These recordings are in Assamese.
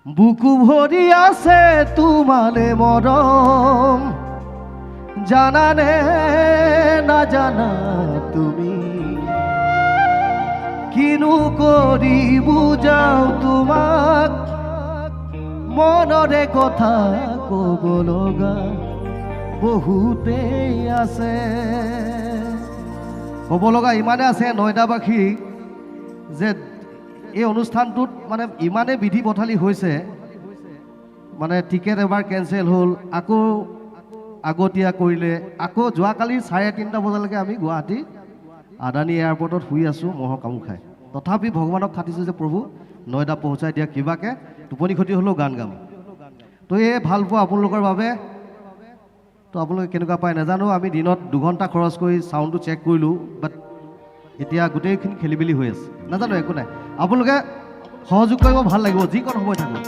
বুকু ভরি আছে তোমালে মরম, জানানে না জানা তুমি, কিনু করি বুঝাও তোমাক, মনরে কথা কব লগা বহুতেই আছে। কব লগা ইমানে আছে নয়দাবাসী যে এই অনুষ্ঠানটোত মানে ইমানে বিধি পথালি হৈছে, মানে টিকেট এবাৰ কেঞ্চেল হ'ল, আকৌ আগতীয়া কৰিলে, আকৌ যোৱাকালি 3:30 বজালৈকে আমি গুৱাহাটী আদানী এয়াৰপৰ্টত শুই আছোঁ মহৰ কামোৰ খাই। তথাপি ভগৱানক খাটিছোঁ যে প্ৰভু নয়দা পহুচাই দিয়া, কিবাকে টোপনি ক্ষতি হ'লেও গান গাম। তো এই ভাল পোৱা আপোনালোকৰ বাবে। তো আপোনালোকে কেনেকুৱা পায় নাজানো, আমি দিনত 2 ঘণ্টা খৰচ কৰি চাউণ্ডটো চেক কৰিলোঁ, বাট এতিয়া গোটেইখিনি খেলি মেলি হৈ আছে। নাজানো, একো নাই, আপোনালোকে সহযোগ কৰিব, ভাল লাগিব যিকণ সময় থাকোঁ।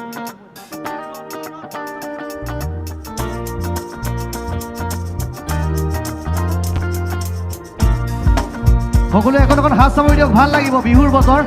সকলোৱে এখন এখন হাত চাপৰি দিয়ক, ভাল লাগিব, বিহুৰ বতৰ।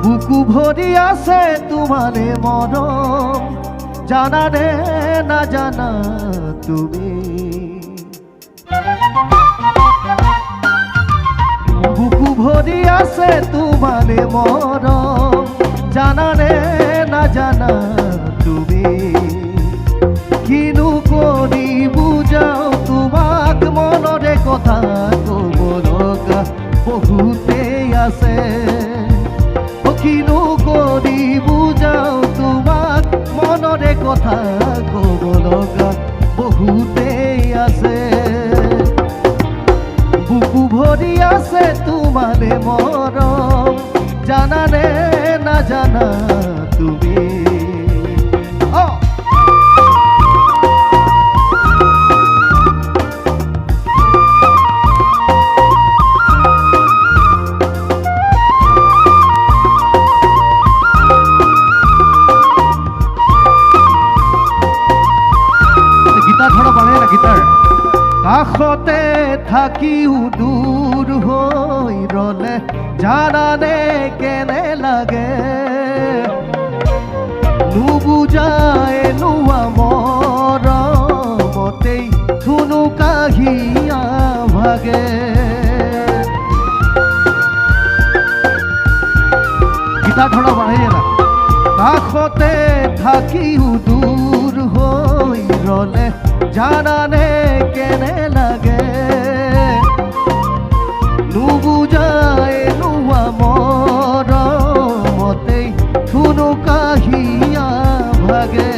বুকু ভরি আছে তোমালে মরম, জানানে না জানা তুমি, বুকু ভরি আছে তোমালে মরম, জানানে না জানা তুমি, কিনু করি বুঝাও তোমাক, মনরে কথা কব লগা বহুতেই আছে। কিনু করি বুঝাও তোমাক, মনরে কথা কব লগা বহুতেই আছে। বুকু ভরি আছে তোমালে মরম, জানানে না জানা তুমি। কাষতে থাকিও দূৰ হৈ ৰলে, জানানে কেনে লাগে, নুবুজাই নোৱা মৰমতেই ধুনু কাহিয়া ভাগে। গীটাৰ ধৰা বাঢ়ে না। কাষতে থাকিও দূৰ হৈ ৰলে, জানানে কেনে লাগে, নুবুজাই নোৱা মৰমতেই ধুনু কাহিয়া ভাগে।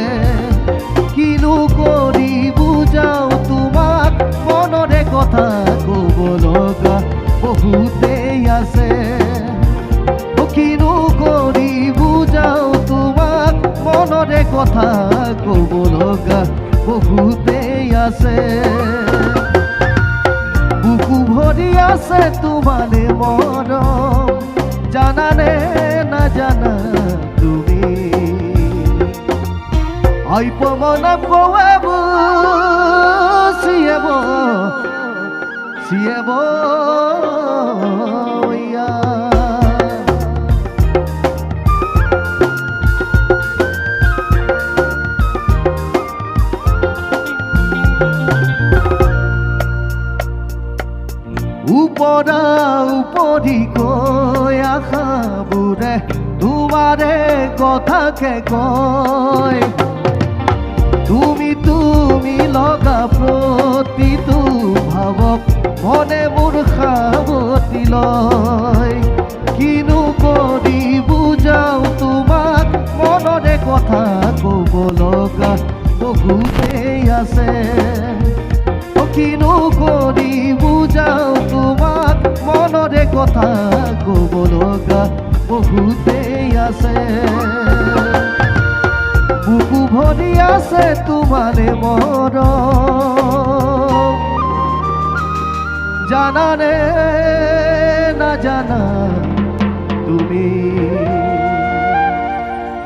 কিনু কৰি বুজাও তোমাক, মনৰে কথা কব লগা বহুতেই আছে। কিনু কৰি বুজাও তোমাক, মনৰে কথা কব লগা বহুতেই আছে। বুকু ভৰি আছে তোমালে মৰম, জানানে না জানা তুমি, অল্প মনম গোয়াব সিয়েব সিয়েব উপৰা উপৰি কৈ আশাবোৰে তোমাৰে কথাকে কয়, তুমি তুমি লগা প্ৰতিটো ভাৱক মনে মোৰ সাৱটি লয়। কিনু কৰি বুজাও তোমাক, মনৰে কথা কব লগা বহুতেই আছে। কিনু কৰি বুজাও তোমাক, মনৰে কথা কব লগা বহুতেই আছে। ভৰি আছে তোমাৰে মৰম জানানে নাজানা তুমি